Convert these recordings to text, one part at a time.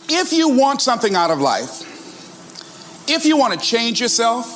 If you want something out of life, if you want to change yourself,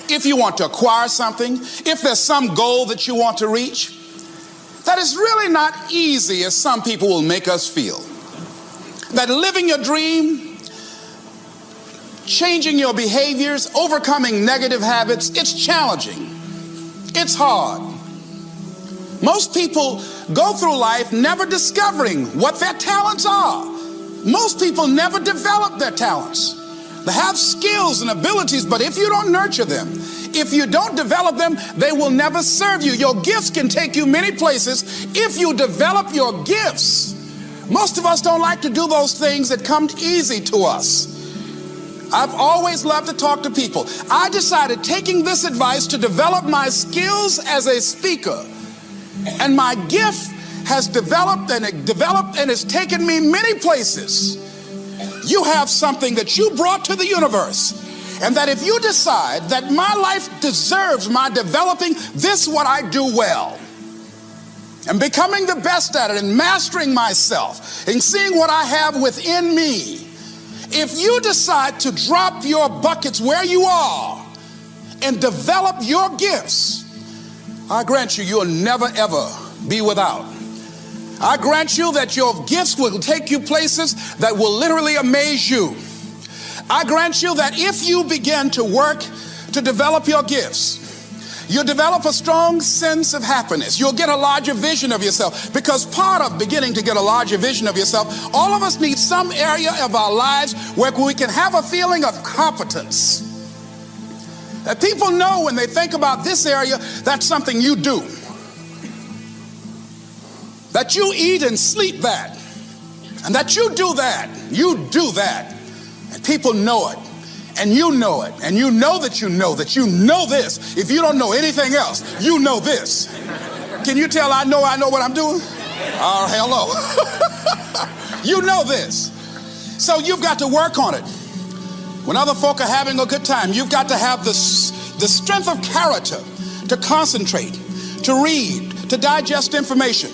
if you want to acquire something, if there's some goal that you want to reach, that is really not easy as some people will make us feel. That living your dream, changing your behaviors, overcoming negative habits, it's challenging. It's hard. Most people go through life never discovering what their talents are. Most people never develop their talents. They have skills and abilities, but if you don't nurture them, if you don't develop them, they will never serve you. Your gifts can take you many places if you develop your gifts. Most of us don't like to do those things that come easy to us. I've always loved to talk to people. I decided, taking this advice, to develop my skills as a speaker. And my gift has developed and it's taken me many places. You have something that you brought to the universe, and that if you decide that my life deserves my developing this, what I do well, and becoming the best at it, and mastering myself, and seeing what I have within me, if you decide to drop your buckets where you are and develop your gifts, I grant you, you'll never ever be without. I grant you that your gifts will take you places that will literally amaze you. I grant you that if you begin to work to develop your gifts, you'll develop a strong sense of happiness. You'll get a larger vision of yourself, because part of beginning to get a larger vision of yourself, all of us need some area of our lives where we can have a feeling of competence. That people know when they think about this area, that's something you do. That you eat and sleep that, and that you do that, and people know it, and you know it, and you know that you know this. If you don't know anything else, you know this. Can you tell I know what I'm doing? Oh, hello. You know this. So you've got to work on it. When other folk are having a good time, you've got to have the strength of character to concentrate, to read, to digest information.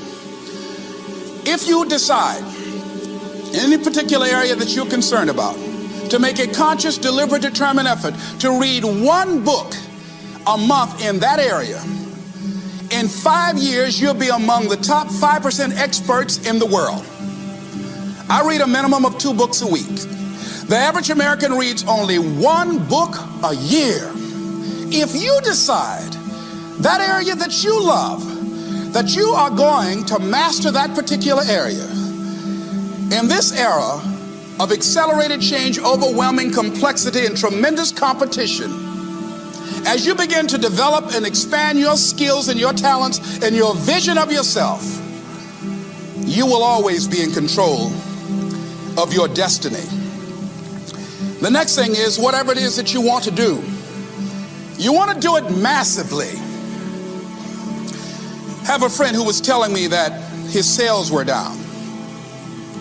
If you decide in any particular area that you're concerned about, to make a conscious, deliberate, determined effort to read one book a month in that area, in 5 years, you'll be among the top 5% experts in the world. I read a minimum of 2 books a week. The average American reads only 1 book a year. If you decide that area that you love, that you are going to master that particular area, in this era of accelerated change, overwhelming complexity, and tremendous competition, as you begin to develop and expand your skills and your talents and your vision of yourself, you will always be in control of your destiny. The next thing is, whatever it is that you want to do, you want to do it massively. I have a friend who was telling me that his sales were down.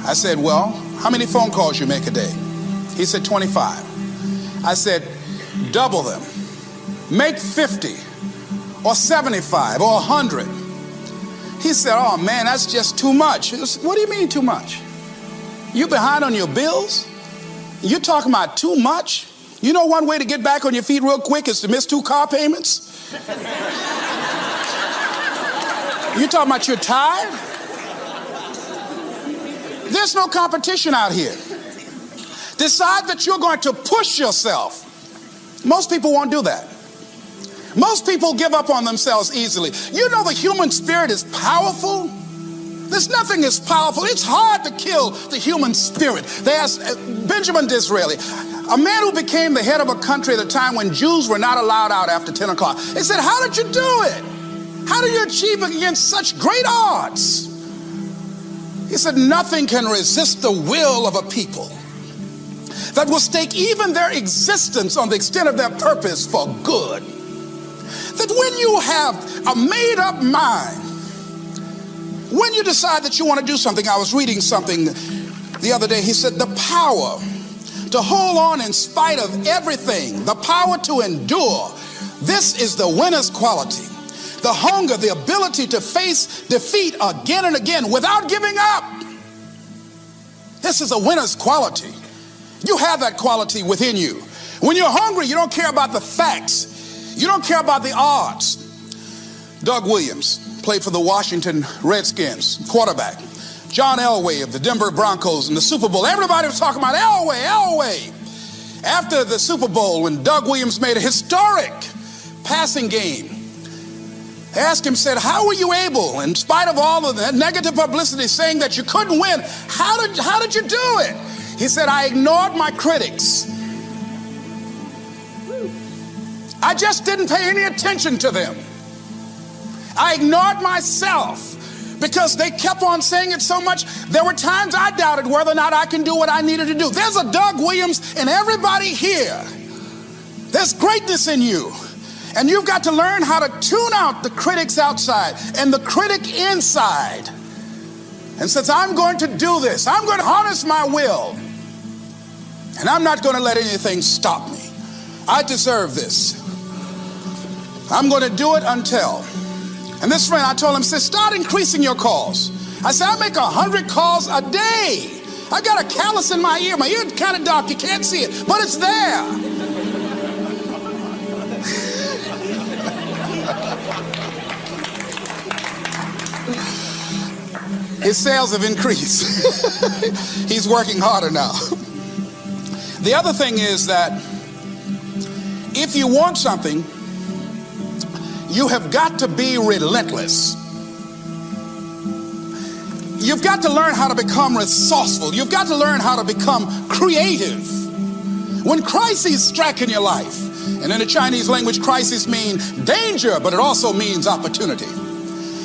I said, well, how many phone calls you make a day? He said, 25. I said, double them. Make 50 or 75 or 100. He said, oh man, that's just too much. What do you mean too much? You behind on your bills? You're talking about too much? You know one way to get back on your feet real quick is to miss 2 car payments? You talking about you're tired? There's no competition out here. Decide that you're going to push yourself. Most people won't do that. Most people give up on themselves easily. You know the human spirit is powerful. There's nothing as powerful. It's hard to kill the human spirit. They asked Benjamin Disraeli, a man who became the head of a country at a time when Jews were not allowed out after 10 o'clock. They said, how did you do it? How do you achieve it against such great odds? He said, nothing can resist the will of a people that will stake even their existence on the extent of their purpose for good. That when you have a made-up mind, when you decide that you want to do something, I was reading something the other day, he said, the power to hold on in spite of everything, the power to endure, this is the winner's quality. The hunger, the ability to face defeat again and again without giving up. This is a winner's quality. You have that quality within you. When you're hungry, you don't care about the facts. You don't care about the odds. Doug Williams played for the Washington Redskins, quarterback. John Elway of the Denver Broncos in the Super Bowl. Everybody was talking about Elway. After the Super Bowl, when Doug Williams made a historic passing game, they asked him, said, how were you able, in spite of all of the negative publicity saying that you couldn't win, how did you do it? He said, I ignored my critics. I just didn't pay any attention to them. I ignored myself because they kept on saying it so much. There were times I doubted whether or not I can do what I needed to do. There's a Doug Williams in everybody here. There's greatness in you. And you've got to learn how to tune out the critics outside and the critic inside. And says, I'm going to do this. I'm going to harness my will. And I'm not going to let anything stop me. I deserve this. I'm going to do it until. And this friend, I told him, said, start increasing your calls. I said, I make 100 calls a day. I got a callus in my ear. My ear kind of dark. You can't see it, but it's there. His sales have increased. He's working harder now. The other thing is that if you want something, you have got to be relentless. You've got to learn how to become resourceful. You've got to learn how to become creative. When crises strike in your life, and in the Chinese language, crises mean danger, but it also means opportunity.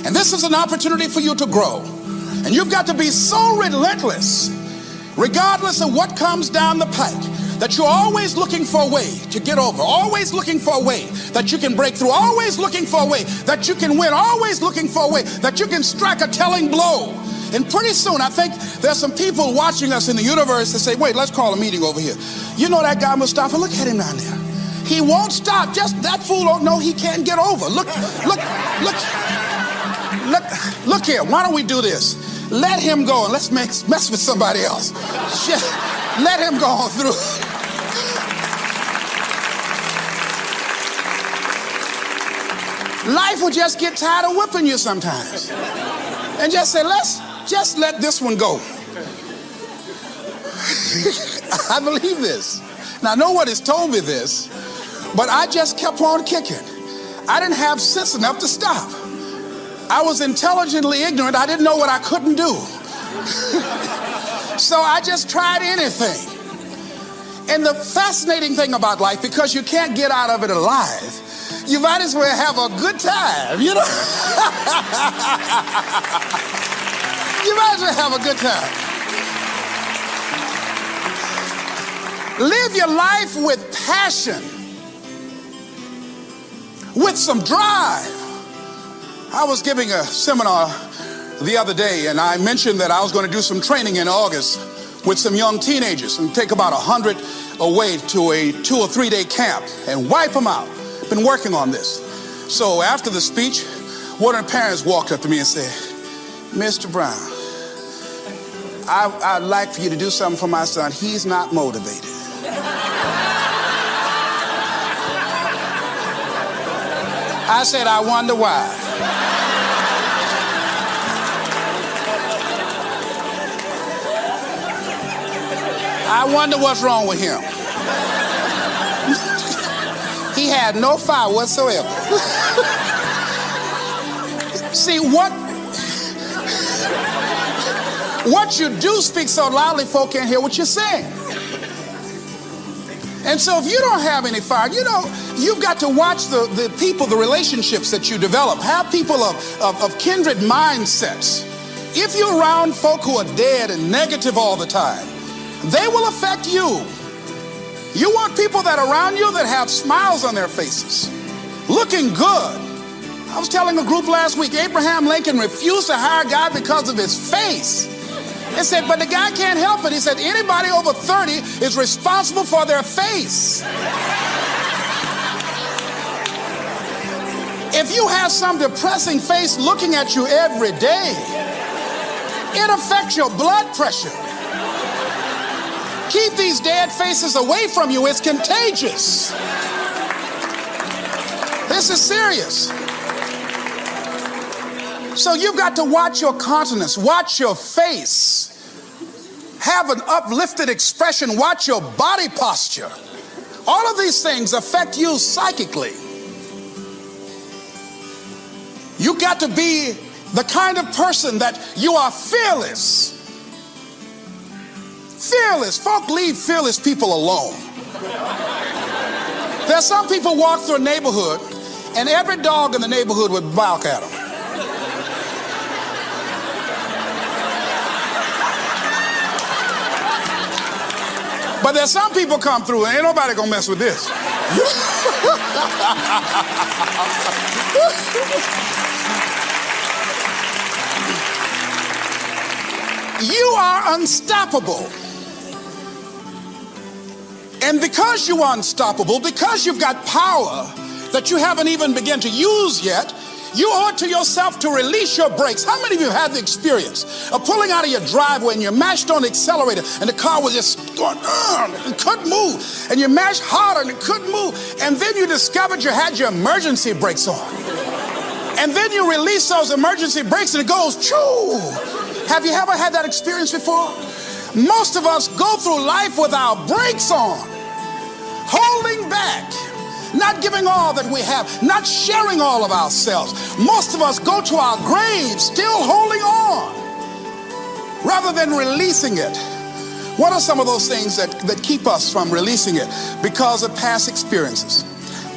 And this is an opportunity for you to grow. And you've got to be so relentless, regardless of what comes down the pike, that you're always looking for a way to get over, always looking for a way that you can break through, always looking for a way that you can win, always looking for a way that you can strike a telling blow. And pretty soon, I think there's some people watching us in the universe that say, wait, let's call a meeting over here. You know that guy Mustafa? Look at him down there. He won't stop. Just that fool don't know he can't get over. Look here. Why don't we do this? Let him go and let's mess with somebody else. Shit. Let him go on through. Life will just get tired of whipping you sometimes. And just say, let's just let this one go. I believe this. Now, nobody's told me this, but I just kept on kicking. I didn't have sense enough to stop. I was intelligently ignorant. I didn't know what I couldn't do. So I just tried anything. And the fascinating thing about life, because you can't get out of it alive, you might as well have a good time, you know? You might as well have a good time. Live your life with passion, with some drive. I was giving a seminar the other day, and I mentioned that I was going to do some training in August with some young teenagers and take about 100 away to a 2 or 3 day camp and wipe them out. Been working on this. So after the speech, one of the parents walked up to me and said, Mr. Brown, I'd like for you to do something for my son. He's not motivated. I said, I wonder why. I wonder what's wrong with him. He had no fire whatsoever. See, what you do speaks so loudly, folk can't hear what you're saying. And so if you don't have any fire, you know, you've got to watch the people, the relationships that you develop. Have people of kindred mindsets. If you're around folk who are dead and negative all the time, they will affect you. You want people that are around you that have smiles on their faces, looking good. I was telling a group last week, Abraham Lincoln refused to hire a guy because of his face. They said, but the guy can't help it. He said, anybody over 30 is responsible for their face. If you have some depressing face looking at you every day, it affects your blood pressure. Keep these dead faces away from you. It's contagious. This is serious. So you've got to watch your countenance, watch your face, have an uplifted expression, watch your body posture. All of these things affect you psychically. You got to be the kind of person that you are fearless. Fearless. Folk leave fearless people alone. There's some people walk through a neighborhood and every dog in the neighborhood would bark at them. But there's some people come through and ain't nobody gonna mess with this. You are unstoppable. And because you are unstoppable, because you've got power that you haven't even begun to use yet, you owe it to yourself to release your brakes. How many of you had the experience of pulling out of your driveway and you mashed on the accelerator and the car was just going, and couldn't move, and you mashed harder and it couldn't move, and then you discovered you had your emergency brakes on, and then you release those emergency brakes and it goes, choo! Have you ever had that experience before? Most of us go through life with our brakes on, holding back, not giving all that we have, not sharing all of ourselves. Most of us go to our graves still holding on rather than releasing it. What are some of those things that keep us from releasing it? Because of past experiences,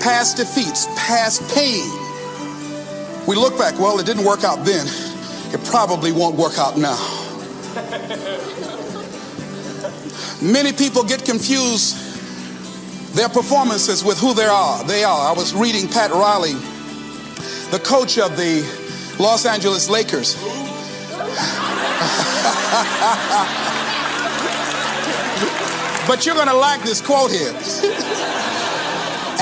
past defeats, past pain. We look back, well, it didn't work out then. It probably won't work out now. Many people get confused their performances with who they are. I was reading Pat Riley, the coach of the Los Angeles Lakers. But you're going to like this quote here.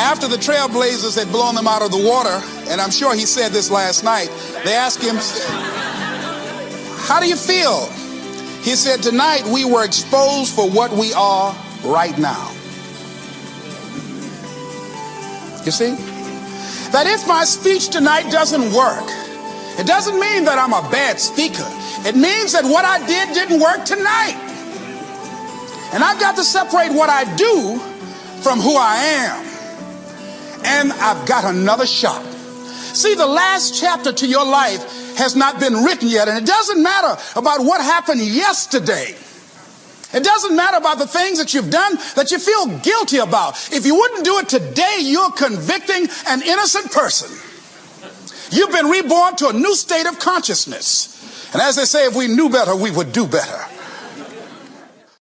After the Trailblazers had blown them out of the water, and I'm sure he said this last night, they asked him, how do you feel? He said, tonight we were exposed for what we are right now. You see? That if my speech tonight doesn't work, it doesn't mean that I'm a bad speaker. It means that what I did didn't work tonight. And I've got to separate what I do from who I am. And I've got another shot. See, the last chapter to your life has not been written yet, and it doesn't matter about what happened yesterday. It doesn't matter about the things that you've done that you feel guilty about. If you wouldn't do it today, you're convicting an innocent person. You've been reborn to a new state of consciousness. And as they say, if we knew better, we would do better.